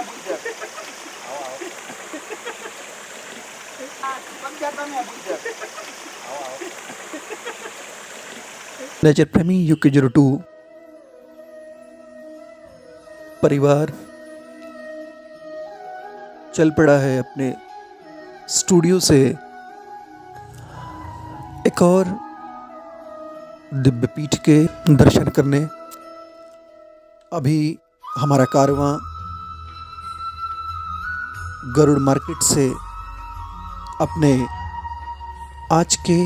अभी तक। बन जाता मैं अभी तक। नेचर प्रेमी UK02 परिवार चल पड़ा है अपने स्टूडियो से एक और दिव्य पीठ के दर्शन करने। अभी हमारा कारवां गरुड़ मार्केट से अपने आज के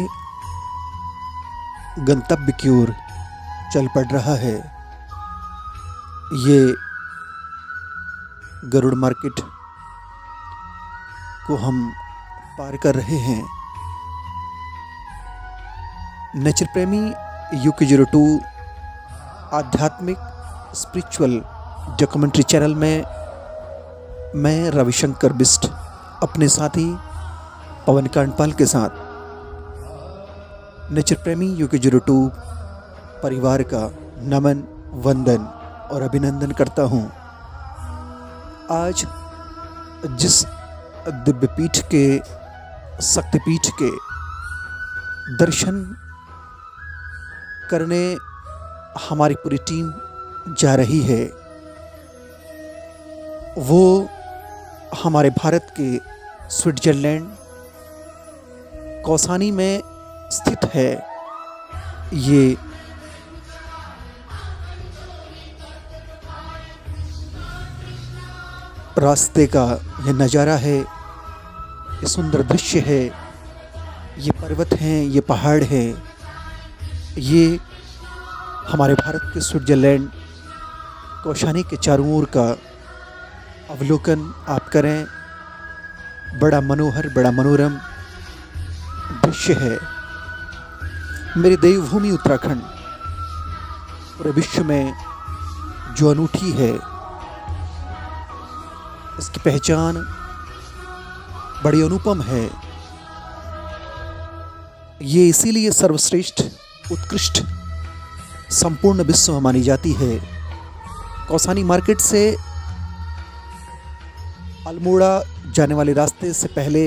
गंतव्य की ओर चल पड़ रहा है। ये गरुड़ मार्केट को हम पार कर रहे हैं। नेचर प्रेमी UK02 आध्यात्मिक स्पिरिचुअल डॉक्यूमेंट्री चैनल में मैं रविशंकर बिस्ट अपने साथी पवन कांडपाल के साथ नेचर प्रेमी UK02 परिवार का नमन, वंदन और अभिनंदन करता हूँ। आज जिस दिव्य पीठ के, शक्तिपीठ के दर्शन करने हमारी पूरी टीम जा रही है, वो हमारे भारत के स्विट्जरलैंड कौसानी में स्थित है। ये रास्ते का यह नज़ारा है, ये सुंदर दृश्य है, ये पर्वत हैं, ये पहाड़ हैं, ये हमारे भारत के स्विट्जरलैंड कौशानी के चारों ओर का अवलोकन आप करें। बड़ा मनोहर, बड़ा मनोरम दृश्य है। मेरी देवभूमि उत्तराखंड पूरे विश्व में जो अनूठी है, इसकी पहचान बड़ी अनुपम है। ये इसीलिए सर्वश्रेष्ठ, उत्कृष्ट, संपूर्ण विश्व में मानी जाती है। कौसानी मार्केट से अल्मोड़ा जाने वाले रास्ते से पहले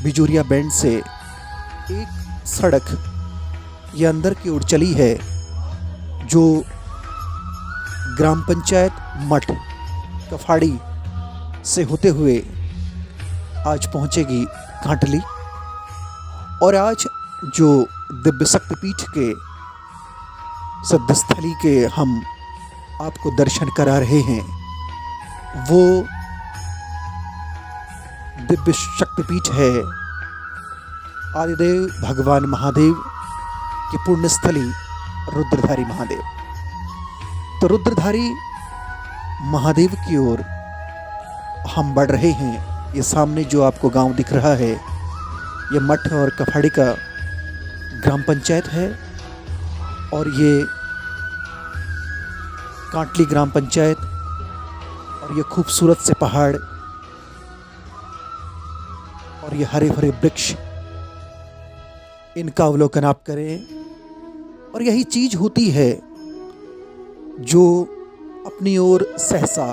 बिजोरिया बैंड से एक सड़क ये अंदर की ओर चली है, जो ग्राम पंचायत मठ कफाड़ी से होते हुए आज पहुंचेगी कांटली। और आज जो दिव्य शक्तिपीठ के सिद्धस्थली के हम आपको दर्शन करा रहे हैं, वो दिव्य शक्तिपीठ है आदिदेव भगवान महादेव की पुण्यस्थली रुद्रधारी महादेव। तो रुद्रधारी महादेव की ओर हम बढ़ रहे हैं। ये सामने जो आपको गांव दिख रहा है, ये मठ और कफाड़ी का ग्राम पंचायत है, और ये कांटली ग्राम पंचायत, और ये खूबसूरत से पहाड़ और ये हरे भरे वृक्ष, इनका अवलोकन आप करें। और यही चीज होती है जो अपनी ओर सहसा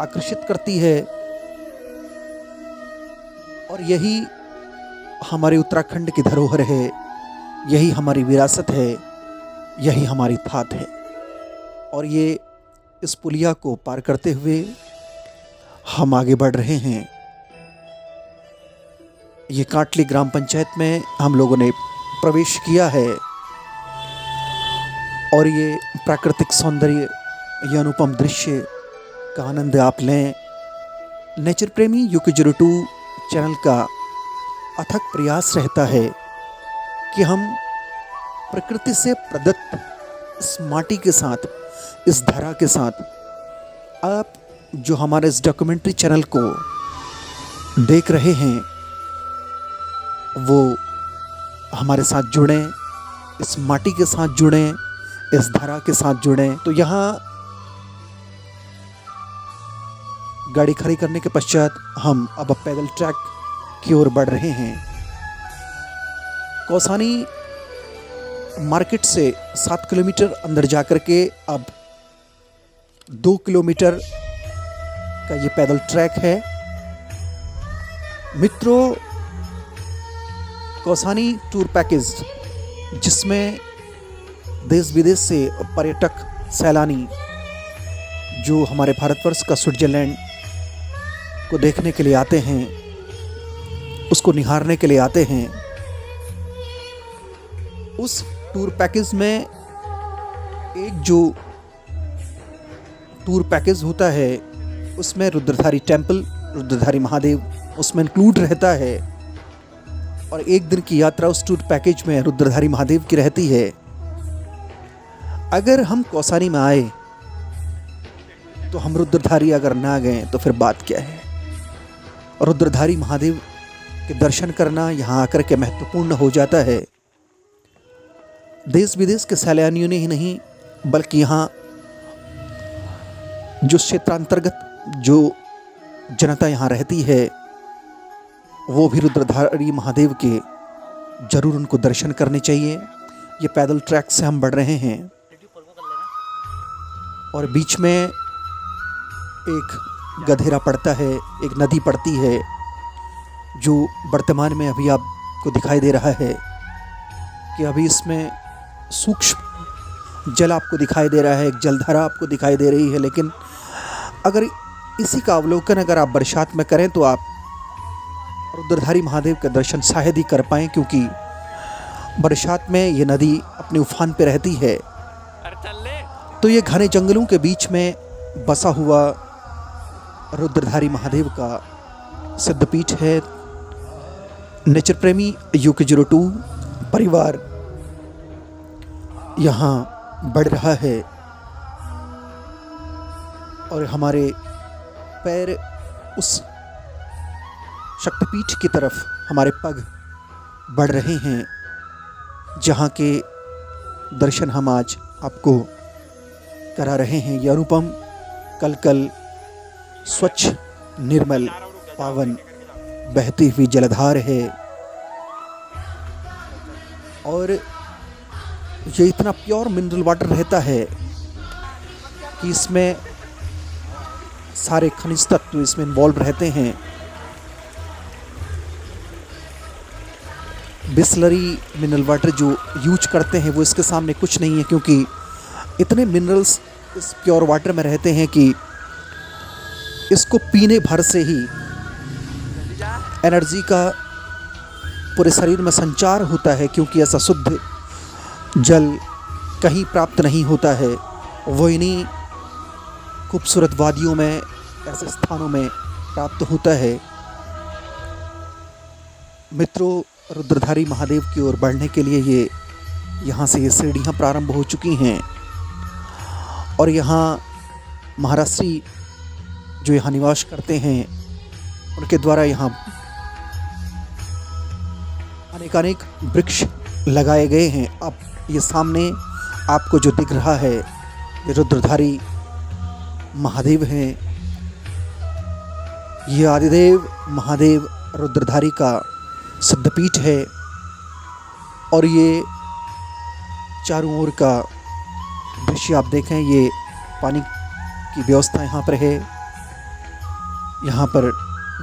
आकर्षित करती है, और यही हमारे उत्तराखंड की धरोहर है, यही हमारी विरासत है, यही हमारी थात है। और ये इस पुलिया को पार करते हुए हम आगे बढ़ रहे हैं। ये कांटली ग्राम पंचायत में हम लोगों ने प्रवेश किया है, और ये प्राकृतिक सौंदर्य, ये अनुपम दृश्य का आनंद आप लें। नेचर प्रेमी UK02 चैनल का अथक प्रयास रहता है कि हम प्रकृति से प्रदत्त इस माटी के साथ, इस धरा के साथ, आप जो हमारे इस डॉक्यूमेंट्री चैनल को देख रहे हैं, वो हमारे साथ जुड़ें, इस माटी के साथ जुड़ें, इस धरा के साथ जुड़ें। तो यहाँ गाड़ी खड़ी करने के पश्चात हम अब पैदल ट्रैक की ओर बढ़ रहे हैं। कौसानी मार्केट से 7 किलोमीटर अंदर जाकर के अब 2 किलोमीटर का ये पैदल ट्रैक है। मित्रों, कौसानी टूर पैकेज जिसमें देश विदेश से पर्यटक सैलानी जो हमारे भारतवर्ष का स्विट्ज़रलैंड को देखने के लिए आते हैं, उसको निहारने के लिए आते हैं, उस टूर पैकेज में एक जो टूर पैकेज होता है उसमें रुद्रधारी टेम्पल, रुद्रधारी महादेव उसमें इंक्लूड रहता है और एक दिन की यात्रा उस टूर पैकेज में रुद्रधारी महादेव की रहती है। अगर हम कौसानी में आए तो हम रुद्रधारी अगर ना गए तो फिर बात क्या है। रुद्रधारी महादेव के दर्शन करना यहाँ आकर के महत्वपूर्ण हो जाता है। देश विदेश के सैलानियों ने ही नहीं बल्कि यहाँ जो क्षेत्रांतर्गत जो जनता यहाँ रहती है वो भी रुद्रधारी महादेव के जरूर उनको दर्शन करने चाहिए। ये पैदल ट्रैक से हम बढ़ रहे हैं और बीच में एक गधेरा पड़ता है, एक नदी पड़ती है जो वर्तमान में अभी आपको दिखाई दे रहा है कि अभी इसमें सूक्ष्म जल आपको दिखाई दे रहा है, एक जलधारा आपको दिखाई दे रही है। लेकिन अगर इसी का अवलोकन अगर आप बरसात में करें तो आप रुद्रधारी महादेव के दर्शन शायद ही कर पाएँ, क्योंकि बरसात में ये नदी अपने उफान पे रहती है। तो ये घने जंगलों के बीच में बसा हुआ रुद्रधारी महादेव का सिद्धपीठ है। नेचर प्रेमी UK02 परिवार यहाँ बढ़ रहा है और हमारे पैर उस शक्तिपीठ की तरफ, हमारे पग बढ़ रहे हैं जहाँ के दर्शन हम आज आपको करा रहे हैं। यह अनुपम कलकल स्वच्छ निर्मल पावन बहती हुई जलधार है और ये इतना प्योर मिनरल वाटर रहता है कि इसमें सारे खनिज तत्व इसमें इन्वॉल्व रहते हैं। बिसलरी मिनरल वाटर जो यूज करते हैं वो इसके सामने कुछ नहीं है, क्योंकि इतने मिनरल्स इस प्योर वाटर में रहते हैं कि इसको पीने भर से ही एनर्जी का पूरे शरीर में संचार होता है, क्योंकि ऐसा शुद्ध जल कहीं प्राप्त नहीं होता है। वो इन्हीं खूबसूरत वादियों में, ऐसे स्थानों में प्राप्त होता है। मित्रों, रुद्रधारी महादेव की ओर बढ़ने के लिए ये यहाँ से ये सीढ़ियाँ प्रारंभ हो चुकी हैं और यहाँ महाराष्ट्री जो यहाँ निवास करते हैं उनके द्वारा यहाँ अनेकानेक वृक्ष लगाए गए हैं। अब ये सामने आपको जो दिख रहा है ये रुद्रधारी महादेव हैं। ये आदिदेव महादेव रुद्रधारी का सिद्धपीठ है और ये चारों ओर का दृश्य आप देखें, ये पानी की व्यवस्था यहाँ पर है, यहाँ पर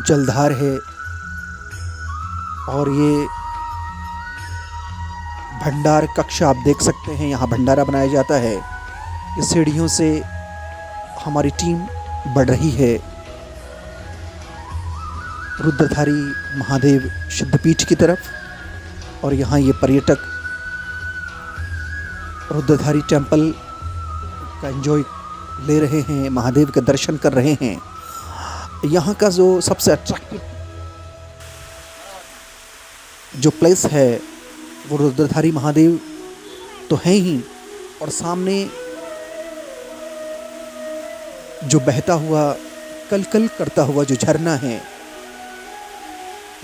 जलधार है और ये भंडार कक्ष आप देख सकते हैं, यहाँ भंडारा बनाया जाता है। इस सीढ़ियों से हमारी टीम बढ़ रही है रुद्रधारी महादेव सिद्धपीठ की तरफ और यहाँ ये पर्यटक रुद्रधारी टेम्पल का एंजॉय ले रहे हैं, महादेव के दर्शन कर रहे हैं। यहाँ का जो सबसे अट्रैक्टिव जो प्लेस है वो रुद्रधारी महादेव तो हैं ही, और सामने जो बहता हुआ कल कल करता हुआ जो झरना है,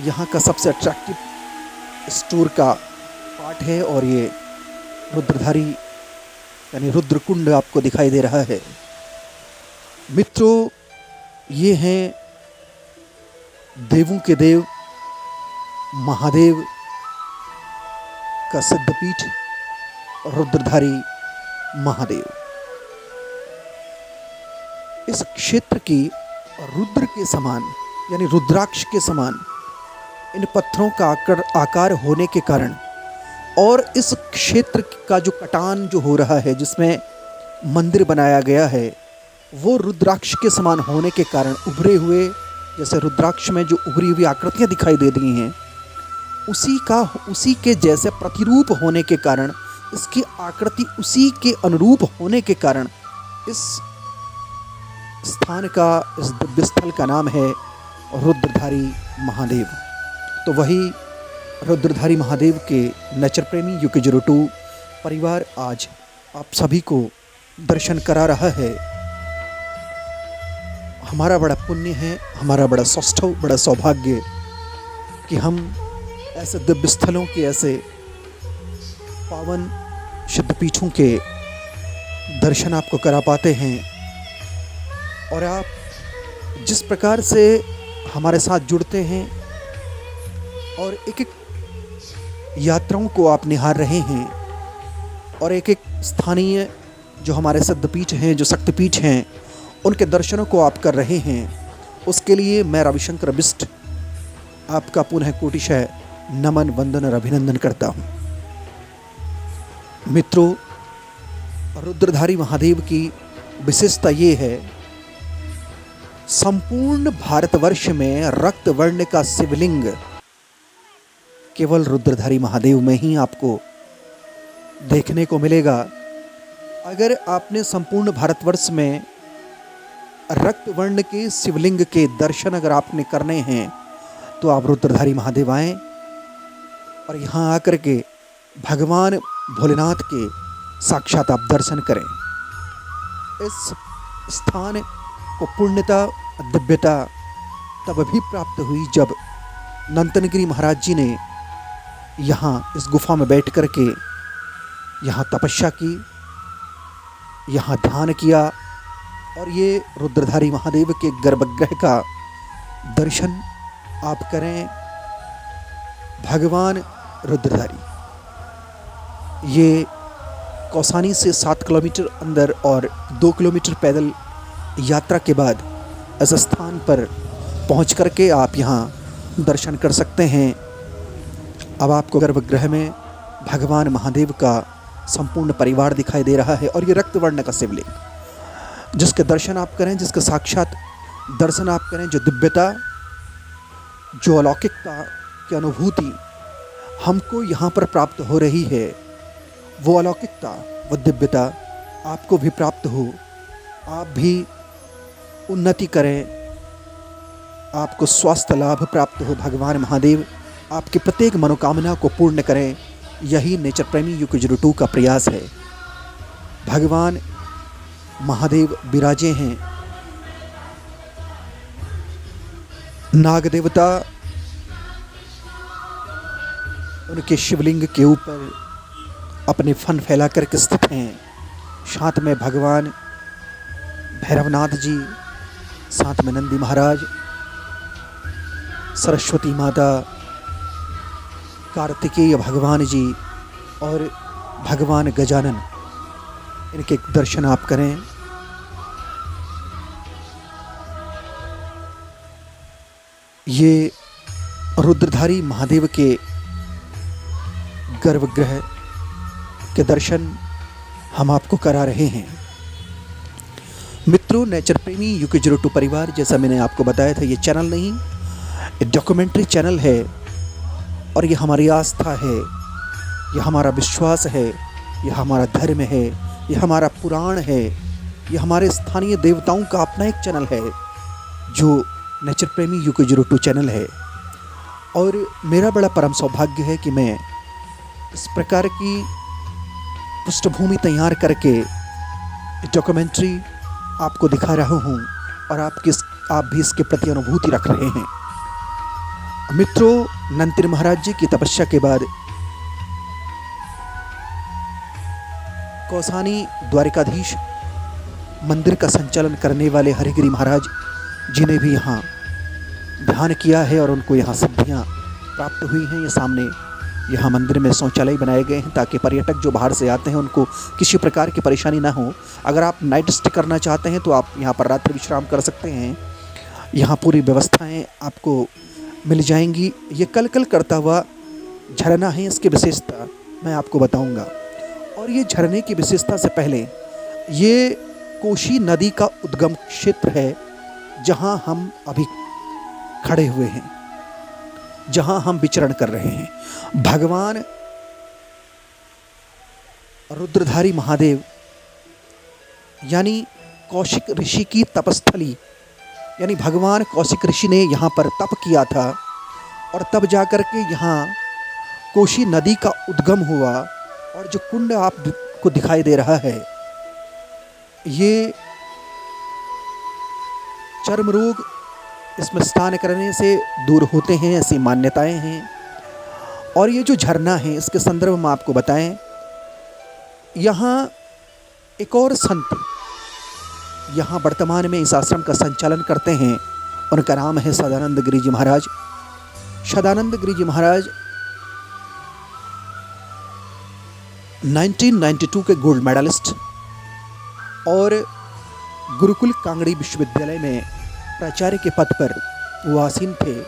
यहाँ का सबसे अट्रैक्टिव स्टोर का पार्ट है और ये रुद्रधारी यानी रुद्रकुंड आपको दिखाई दे रहा है। मित्रों, ये हैं देवों के देव महादेव का सिद्धपीठ रुद्रधारी महादेव। इस क्षेत्र की रुद्र के समान यानी रुद्राक्ष के समान इन पत्थरों का आकार होने के कारण और इस क्षेत्र का जो कटान जो हो रहा है जिसमें मंदिर बनाया गया है वो रुद्राक्ष के समान होने के कारण उभरे हुए, जैसे रुद्राक्ष में जो उभरी हुई आकृतियाँ दिखाई दे रही हैं उसी के जैसे प्रतिरूप होने के कारण, इसकी आकृति उसी के अनुरूप होने के कारण इस स्थान का, इस दिव्य स्थल का नाम है रुद्रधारी महादेव। तो वही रुद्रधारी महादेव के नेचर प्रेमी UK02 परिवार आज आप सभी को दर्शन करा रहा है। हमारा बड़ा पुण्य है, हमारा बड़ा सौष्ठव, बड़ा सौभाग्य कि हम ऐसे दिव्य स्थलों के, ऐसे पावन सिद्धपीठों के दर्शन आपको करा पाते हैं। और आप जिस प्रकार से हमारे साथ जुड़ते हैं और एक एक यात्राओं को आप निहार रहे हैं और एक एक स्थानीय जो हमारे सिद्धपीठ हैं, जो शक्तिपीठ हैं, उनके दर्शनों को आप कर रहे हैं, उसके लिए मैं रविशंकर बिष्ट आपका पुनः कोटिशः नमन, वंदन और अभिनंदन करता हूँ। मित्रों, रुद्रधारी महादेव की विशेषता ये है, संपूर्ण भारतवर्ष में रक्त वर्ण का शिवलिंग केवल रुद्रधारी महादेव में ही आपको देखने को मिलेगा। अगर आपने संपूर्ण भारतवर्ष में रक्त वर्ण के शिवलिंग के दर्शन अगर आपने करने हैं तो आप रुद्रधारी महादेव आएँ और यहाँ आकर के भगवान भोलेनाथ के साक्षात आप दर्शन करें। इस स्थान को पुण्यता, दिव्यता तब भी प्राप्त हुई जब नंतनगिरी महाराज जी ने यहाँ इस गुफा में बैठ कर के यहाँ तपस्या की, यहाँ ध्यान किया और ये रुद्रधारी महादेव के गर्भगृह का दर्शन आप करें। भगवान रुद्रधारी ये कौसानी से 7 किलोमीटर अंदर और 2 किलोमीटर पैदल यात्रा के बाद इस स्थान पर पहुंच करके आप यहाँ दर्शन कर सकते हैं। अब आपको गर्भगृह में भगवान महादेव का संपूर्ण परिवार दिखाई दे रहा है और ये रक्त वर्ण का शिवलिंग, जिसके दर्शन आप करें, जिसके साक्षात दर्शन आप करें, जो दिव्यता, जो अलौकिकता की अनुभूति हमको यहाँ पर प्राप्त हो रही है, वो अलौकिकता, वो दिव्यता आपको भी प्राप्त हो, आप भी उन्नति करें, आपको स्वास्थ्य लाभ प्राप्त हो। भगवान महादेव आपकी प्रत्येक मनोकामना को पूर्ण करें, यही नेचर प्रेमी UK02 का प्रयास है। भगवान महादेव विराजे हैं। नाग देवता उनके शिवलिंग के ऊपर अपने फन फैला करके स्थित हैं। साथ में भगवान भैरवनाथ जी, साथ में नंदी महाराज, सरस्वती माता, कार्तिकेय भगवान जी और भगवान गजानन, इनके दर्शन आप करें। ये रुद्रधारी महादेव के गर्भगृह के दर्शन हम आपको करा रहे हैं। मित्रों, नेचर प्रेमी UK02 परिवार, जैसा मैंने आपको बताया था, ये चैनल नहीं, ये डॉक्यूमेंट्री चैनल है और ये हमारी आस्था है, ये हमारा विश्वास है, ये हमारा धर्म है, ये हमारा पुराण है, ये हमारे स्थानीय देवताओं का अपना एक चैनल है जो नेचर प्रेमी UK02 चैनल है। और मेरा बड़ा परम सौभाग्य है कि मैं इस प्रकार की पृष्ठभूमि तैयार करके डॉक्यूमेंट्री आपको दिखा रहा हूँ और आप भी इसके प्रति अनुभूति रख रहे हैं। मित्रों, नंतिर महाराज जी की तपस्या के बाद कौसानी द्वारिकाधीश मंदिर का संचालन करने वाले हरिगिरी महाराज जी ने भी यहाँ ध्यान किया है और उनको यहाँ सिद्धियाँ प्राप्त हुई हैं। ये सामने यहाँ मंदिर में शौचालय बनाए गए हैं ताकि पर्यटक जो बाहर से आते हैं उनको किसी प्रकार की परेशानी ना हो। अगर आप नाइट स्टे करना चाहते हैं तो आप यहाँ पर रात्रि विश्राम कर सकते हैं। यहाँ पूरी व्यवस्थाएं आपको मिल जाएंगी। ये कल कल करता हुआ झरना है, इसकी विशेषता मैं आपको बताऊंगा। और ये झरने की विशेषता से पहले, ये कोशी नदी का उद्गम क्षेत्र है, जहाँ हम अभी खड़े हुए हैं, जहाँ हम विचरण कर रहे हैं। भगवान रुद्रधारी महादेव यानी कौशिक ऋषि की तपस्थली, यानी भगवान कौशिक ऋषि ने यहाँ पर तप किया था और तब जाकर के यहाँ कोशी नदी का उद्गम हुआ। और जो कुंड आपको दिखाई दे रहा है, ये चर्म रोग इसमें स्नान करने से दूर होते हैं, ऐसी मान्यताएं हैं। और ये जो झरना है, इसके संदर्भ में आपको बताएं, यहाँ एक और संत यहाँ वर्तमान में इस आश्रम का संचालन करते हैं। उनका नाम है सदानंद गिरि जी महाराज। सदानंद गिरि जी महाराज 1992 के गोल्ड मेडलिस्ट और गुरुकुल कांगड़ी विश्वविद्यालय में प्राचार्य के पद पर वो आसीन थे।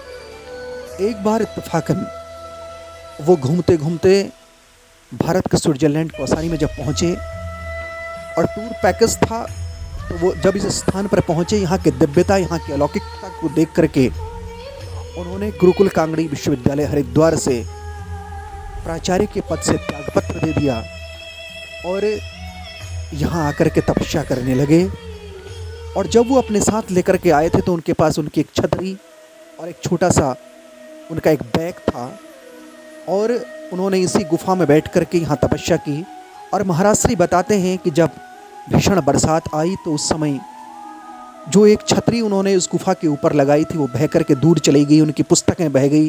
एक बार इत्तेफाकन वो घूमते घूमते भारत के स्विट्जरलैंड कौसानी में जब पहुँचे और टूर पैकेज था, तो वो जब इस स्थान पर पहुँचे, यहाँ की दिव्यता, यहाँ की अलौकिकता को देख करके उन्होंने गुरुकुल कांगड़ी विश्वविद्यालय हरिद्वार से प्राचार्य के पद से त्यागपत्र दे दिया और यहाँ आकर के तपस्या करने लगे। और जब वो अपने साथ लेकर के आए थे, तो उनके पास उनकी एक छतरी और एक छोटा सा उनका एक बैग था और उन्होंने इसी गुफा में बैठ कर के यहाँ तपस्या की। और महाराज श्री बताते हैं कि जब भीषण बरसात आई, तो उस समय जो एक छतरी उन्होंने उस गुफा के ऊपर लगाई थी, वो बह कर के दूर चली गई, उनकी पुस्तकें बह गई।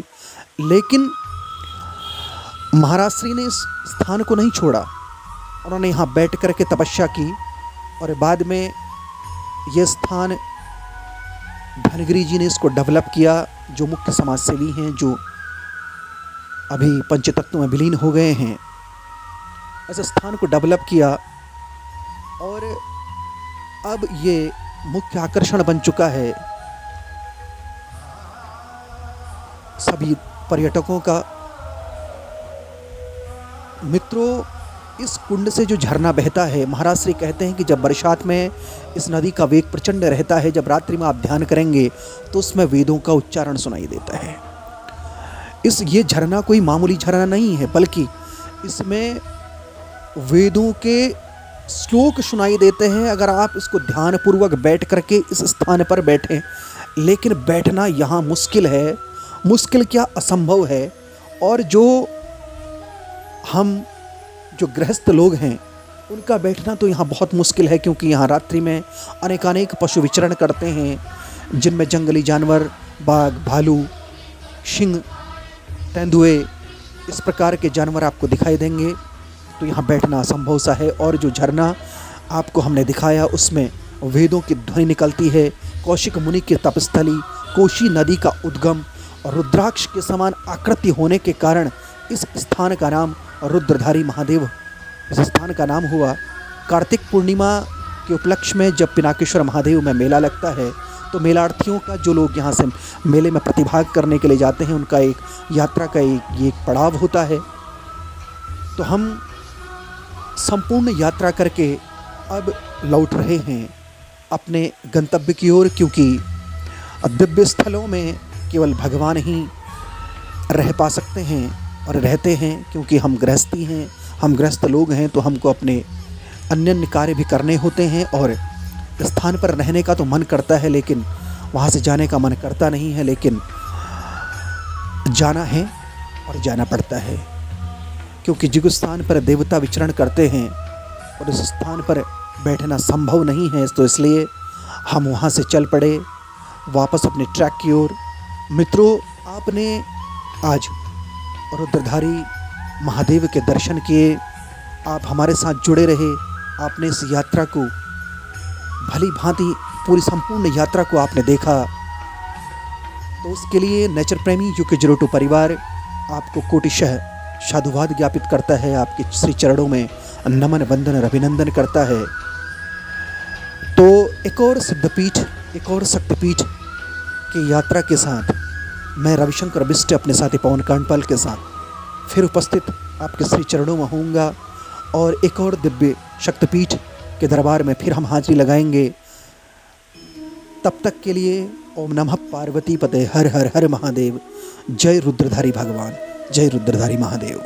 लेकिन महाराज श्री ने इस स्थान को नहीं छोड़ा, उन्होंने यहाँ बैठ कर के तपस्या की। और बाद में ये स्थान धनगिरी जी ने इसको डेवलप किया, जो मुख्य समाज सेवी हैं, जो अभी पंचतत्व में विलीन हो गए हैं। इस स्थान को डेवलप किया और अब ये मुख्य आकर्षण बन चुका है सभी पर्यटकों का। मित्रों, इस कुंड से जो झरना बहता है, महाराज श्री कहते हैं कि जब बरसात में इस नदी का वेग प्रचंड रहता है, जब रात्रि में आप ध्यान करेंगे तो उसमें वेदों का उच्चारण सुनाई देता है। ये झरना कोई मामूली झरना नहीं है, बल्कि इसमें वेदों के श्लोक सुनाई देते हैं। अगर आप इसको ध्यानपूर्वक बैठ करके इस स्थान पर बैठें, लेकिन बैठना यहाँ मुश्किल है, मुश्किल क्या असंभव है। और हम जो गृहस्थ लोग हैं, उनका बैठना तो यहाँ बहुत मुश्किल है, क्योंकि यहाँ रात्रि में अनेकानेक पशु विचरण करते हैं, जिनमें जंगली जानवर, बाघ, भालू, सिंह, तेंदुए, इस प्रकार के जानवर आपको दिखाई देंगे। तो यहाँ बैठना असंभव सा है। और जो झरना आपको हमने दिखाया, उसमें वेदों की ध्वनि निकलती है। कौशिक मुनि की तपस्थली, कोशी नदी का उद्गम और रुद्राक्ष के समान आकृति होने के कारण इस स्थान का नाम रुद्रधारी महादेव इस स्थान का नाम हुआ। कार्तिक पूर्णिमा के उपलक्ष्य में जब पिनाकेश्वर महादेव में मेला लगता है, तो मेलार्थियों का, जो लोग यहाँ से मेले में प्रतिभाग करने के लिए जाते हैं, उनका एक यात्रा का एक पड़ाव होता है। तो हम संपूर्ण यात्रा करके अब लौट रहे हैं अपने गंतव्य की ओर, क्योंकि दिव्य स्थलों में केवल भगवान ही रह पा सकते हैं और रहते हैं। क्योंकि हम गृहस्थी हैं, हम गृहस्थ लोग हैं, तो हमको अपने अन्य कार्य भी करने होते हैं। और स्थान पर रहने का तो मन करता है, लेकिन वहाँ से जाने का मन करता नहीं है। लेकिन जाना है और जाना पड़ता है, क्योंकि जिस स्थान पर देवता विचरण करते हैं और उस स्थान पर बैठना संभव नहीं है, तो इसलिए हम वहाँ से चल पड़े वापस अपने ट्रैक की ओर। मित्रों, आपने आज रुद्रधारी महादेव के दर्शन किए, आप हमारे साथ जुड़े रहे, आपने इस यात्रा को भली भांति, पूरी संपूर्ण यात्रा को आपने देखा। तो उसके लिए नेचर प्रेमी UK02 परिवार आपको कोटिशः साधुवाद ज्ञापित करता है, आपके श्री चरणों में नमन वंदन और अभिनंदन करता है। तो एक और सिद्धपीठ, एक और शक्तिपीठ की यात्रा के साथ मैं रविशंकर बिष्ट अपने साथी पवन कांडपाल के साथ फिर उपस्थित आपके श्री चरणों में होऊंगा और एक और दिव्य शक्तिपीठ के दरबार में फिर हम हाजिरी लगाएंगे। तब तक के लिए ओम नमः पार्वती पते हर हर हर महादेव। जय रुद्रधारी भगवान, जय रुद्रधारी महादेव।